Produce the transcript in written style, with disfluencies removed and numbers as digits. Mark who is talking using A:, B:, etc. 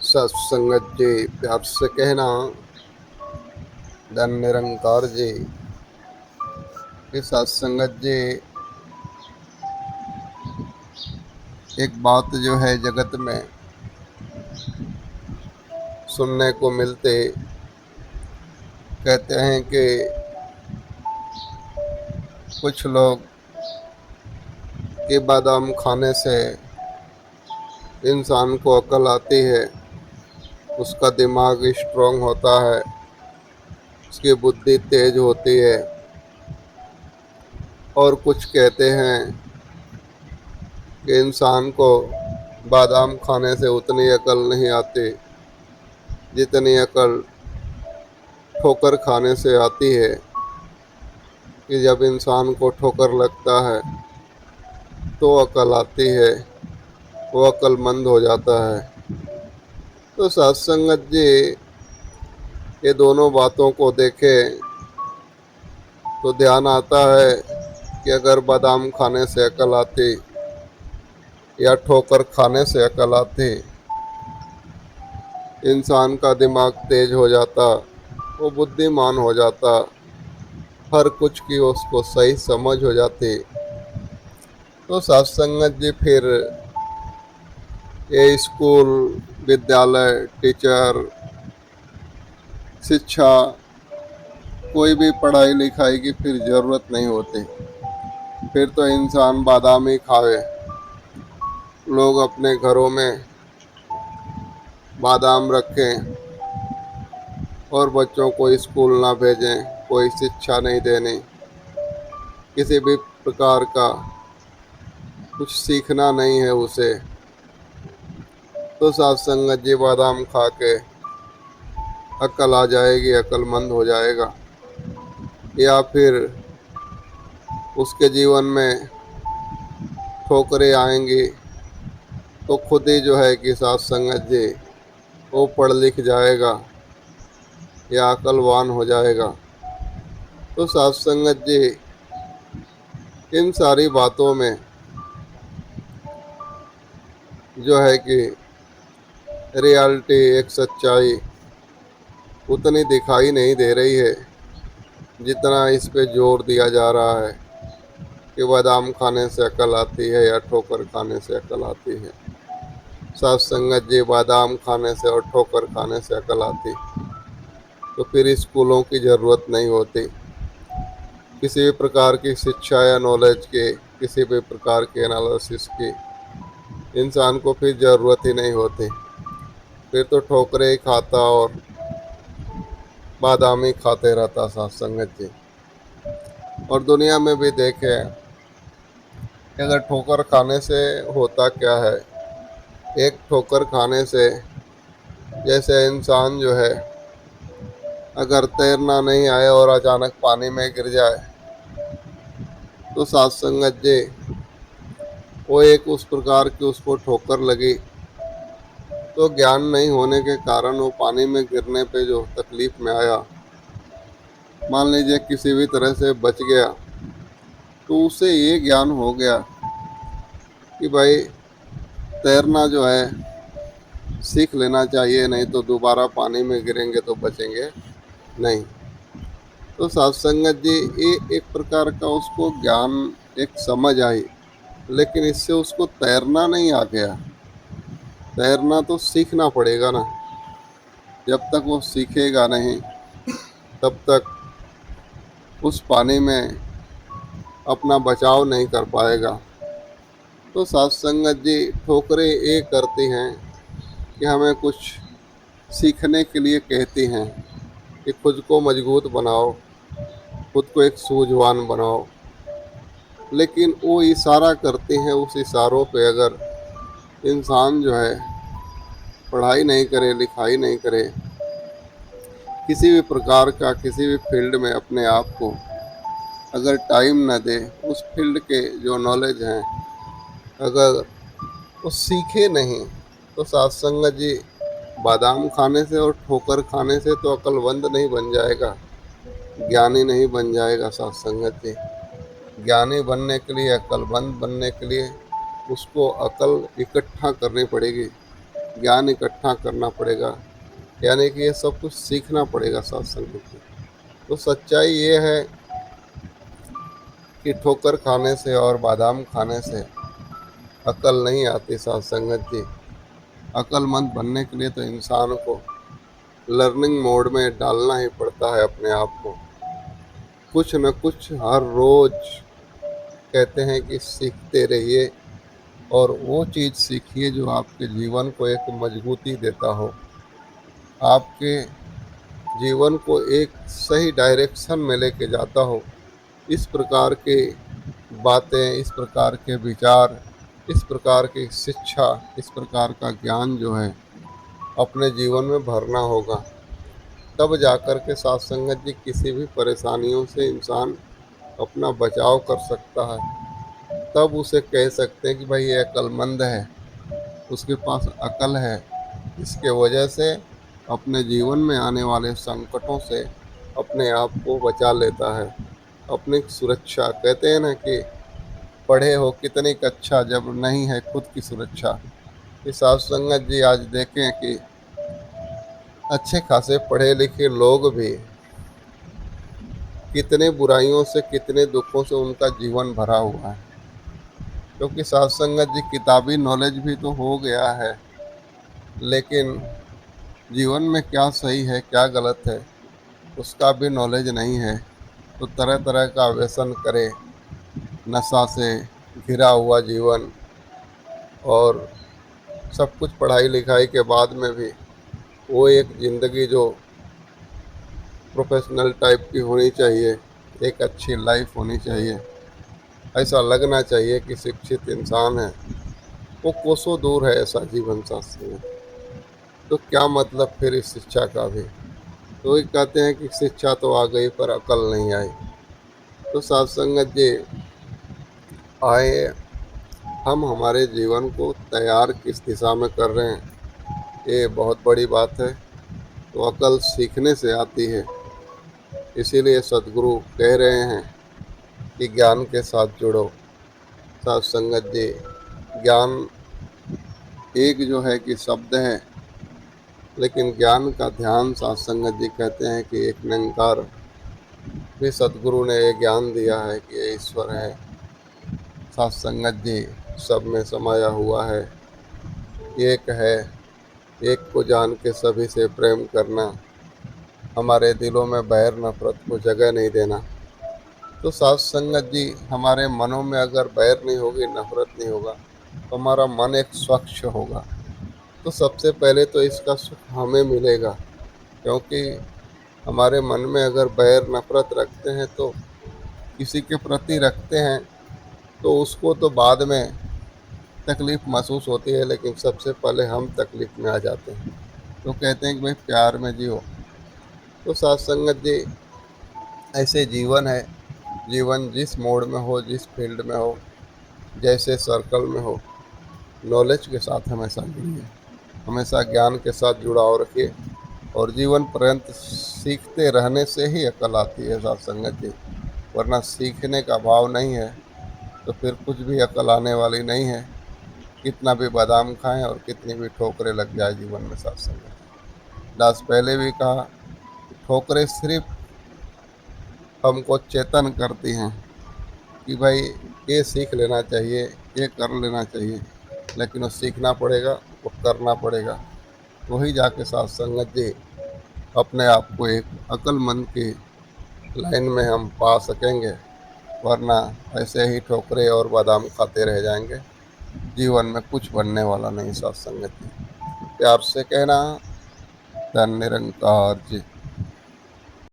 A: सत्संगत जी, प्यार से कहना धन निरंकार जी कि सत्संगत जी एक बात जो है जगत में सुनने को मिलते कहते हैं कि कुछ लोग कि बादाम खाने से इंसान को अकल आती है, उसका दिमाग स्ट्रांग होता है, उसकी बुद्धि तेज होती है। और कुछ कहते हैं कि इंसान को बादाम खाने से उतनी अकल नहीं आती जितनी अकल ठोकर खाने से आती है। कि जब इंसान को ठोकर लगता है तो अकल आती है, वो अक्लमंद हो जाता है। तो सत्संगत जी ये दोनों बातों को देखें तो ध्यान आता है कि अगर बादाम खाने से अकल आती या ठोकर खाने से अकल आती, इंसान का दिमाग तेज हो जाता, वो बुद्धिमान हो जाता, हर कुछ की उसको सही समझ हो जाती। तो सत्संगत जी फिर ये स्कूल, विद्यालय, टीचर, शिक्षा, कोई भी पढ़ाई लिखाई की फिर ज़रूरत नहीं होती। फिर तो इंसान बादाम ही खावे। लोग अपने घरों में बादाम रखें और बच्चों को स्कूल ना भेजें, कोई शिक्षा नहीं देनी, किसी भी प्रकार का कुछ सीखना नहीं है उसे। तो सत्संगत जी बादाम खा के अकल आ जाएगी, अक्लमंद हो जाएगा। या फिर उसके जीवन में ठोकरें आएंगी तो खुद ही जो है कि सत्संगत जी वो पढ़ लिख जाएगा या अकलवान हो जाएगा। तो सत्संगत जी इन सारी बातों में जो है कि रियलिटी, एक सच्चाई उतनी दिखाई नहीं दे रही है जितना इस पे जोर दिया जा रहा है कि बादाम खाने से अकल आती है या ठोकर खाने से अकल आती है। सत्संगत जी बादाम खाने से और ठोकर खाने से अकल आती तो फिर स्कूलों की ज़रूरत नहीं होती, किसी भी प्रकार की शिक्षा या नॉलेज के, किसी भी प्रकार के एनालिसिस की इंसान को फिर ज़रूरत ही नहीं होती। फिर तो ठोकरे ही खाता और बादाम ही खाते रहता सत्संगत जी। और दुनिया में भी देखें कि अगर ठोकर खाने से होता क्या है। एक ठोकर खाने से जैसे इंसान जो है अगर तैरना नहीं आए और अचानक पानी में गिर जाए तो सत्संगत जी वो एक उस प्रकार की उसको ठोकर लगी तो ज्ञान नहीं होने के कारण वो पानी में गिरने पे जो तकलीफ में आया, मान लीजिए किसी भी तरह से बच गया, तो उसे ये ज्ञान हो गया कि भाई तैरना जो है सीख लेना चाहिए, नहीं तो दोबारा पानी में गिरेंगे तो बचेंगे नहीं। तो सत्संगत जी ये एक प्रकार का उसको ज्ञान, एक समझ आई, लेकिन इससे उसको तैरना नहीं आ गया। तैरना तो सीखना पड़ेगा ना। जब तक वो सीखेगा नहीं तब तक उस पानी में अपना बचाव नहीं कर पाएगा। तो सत्संगत जी ठोकरें ये करती हैं कि हमें कुछ सीखने के लिए कहती हैं कि खुद को मजबूत बनाओ, खुद को एक सूझवान बनाओ। लेकिन वो इशारा करती हैं, उस इशारों पे अगर इंसान जो है पढ़ाई नहीं करे, लिखाई नहीं करे, किसी भी प्रकार का किसी भी फील्ड में अपने आप को अगर टाइम न दे, उस फील्ड के जो नॉलेज हैं अगर वो सीखे नहीं, तो सत्संगत जी बादाम खाने से और ठोकर खाने से तो अक्लमंद नहीं बन जाएगा, ज्ञानी नहीं बन जाएगा। सत्संगत जी ज्ञानी बनने के लिए, अक्लमंद बनने के लिए उसको अकल इकट्ठा करनी पड़ेगी। ज्ञान इकट्ठा करना पड़ेगा, यानी कि ये सब कुछ सीखना पड़ेगा साथ संगत जी। तो सच्चाई ये है कि ठोकर खाने से और बादाम खाने से अकल नहीं आती साथ संगत जी। अक्लमंद बनने के लिए तो इंसान को लर्निंग मोड में डालना ही पड़ता है अपने आप को। कुछ न कुछ हर रोज कहते हैं कि सीखते रहिए, और वो चीज़ सीखिए जो आपके जीवन को एक मजबूती देता हो, आपके जीवन को एक सही डायरेक्शन में लेके जाता हो। इस प्रकार के बातें, इस प्रकार के विचार, इस प्रकार की शिक्षा, इस प्रकार का ज्ञान जो है अपने जीवन में भरना होगा। तब जाकर के साथ संगत जी किसी भी परेशानियों से इंसान अपना बचाव कर सकता है। तब उसे कह सकते हैं कि भाई ये अक्लमंद है, उसके पास अकल है, इसके वजह से अपने जीवन में आने वाले संकटों से अपने आप को बचा लेता है। अपनी सुरक्षा, कहते हैं ना कि पढ़े हो कितनी कक्षा जब नहीं है खुद की सुरक्षा। इस साथ संगत जी आज देखें कि अच्छे खासे पढ़े लिखे लोग भी कितने बुराइयों से, कितने दुखों से उनका जीवन भरा हुआ है। क्योंकि साथ संगत जी किताबी नॉलेज भी तो हो गया है, लेकिन जीवन में क्या सही है क्या गलत है उसका भी नॉलेज नहीं है। तो तरह तरह का व्यसन करे, नशा से घिरा हुआ जीवन, और सब कुछ पढ़ाई लिखाई के बाद में भी वो एक ज़िंदगी जो प्रोफेशनल टाइप की होनी चाहिए, एक अच्छी लाइफ होनी चाहिए, ऐसा लगना चाहिए कि शिक्षित इंसान है, वो कोसों दूर है ऐसा जीवन शास्त्र में। तो क्या मतलब फिर इस शिक्षा का भी। तो वही कहते हैं कि शिक्षा तो आ गई पर अकल नहीं आई। तो साथ संगत जी आए, हम हमारे जीवन को तैयार किस दिशा में कर रहे हैं, ये बहुत बड़ी बात है। तो अकल सीखने से आती है, इसीलिए सदगुरु कह रहे हैं कि ज्ञान के साथ जुड़ो। साथ संगत जी ज्ञान एक जो है कि शब्द है, लेकिन ज्ञान का ध्यान साथ संगत जी कहते हैं कि एक निरंकार भी सदगुरु ने ये ज्ञान दिया है कि ये ईश्वर है। साथ संगत जी सब में समाया हुआ है, एक है, एक को जान के सभी से प्रेम करना, हमारे दिलों में बैर नफरत को जगह नहीं देना। तो साथ संगत जी हमारे मनों में अगर बैर नहीं होगी, नफरत नहीं होगा, तो हमारा मन एक स्वच्छ होगा। तो सबसे पहले तो इसका सुख हमें मिलेगा, क्योंकि हमारे मन में अगर बैर नफरत रखते हैं तो किसी के प्रति रखते हैं तो उसको तो बाद में तकलीफ़ महसूस होती है, लेकिन सबसे पहले हम तकलीफ़ में आ जाते हैं। तो कहते हैं कि भाई प्यार में जियो। तो साथ संगत जी ऐसे जीवन है, जीवन जिस मोड में हो, जिस फील्ड में हो, जैसे सर्कल में हो, नॉलेज के साथ हमेशा जुड़िए, हमेशा ज्ञान के साथ जुड़ाव रखिए, और जीवन पर्यंत सीखते रहने से ही अकल आती है साथ संगत जी। वरना सीखने का भाव नहीं है तो फिर कुछ भी अकल आने वाली नहीं है। कितना भी बादाम खाएं और कितनी भी ठोकरें लग जाए जीवन में साथ संगत। दास पहले भी कहा कि ठोकरें सिर्फ हमको चेतन करती हैं कि भाई ये सीख लेना चाहिए, ये कर लेना चाहिए, लेकिन वो सीखना पड़ेगा, वो करना पड़ेगा। वही जाके साथ संगत जी अपने आप को एक अक्लमंद की लाइन में हम पा सकेंगे। वरना ऐसे ही ठोकरे और बादाम खाते रह जाएंगे, जीवन में कुछ बनने वाला नहीं साथ संगत जी। प्यार से कहना, धन निरंकार जी।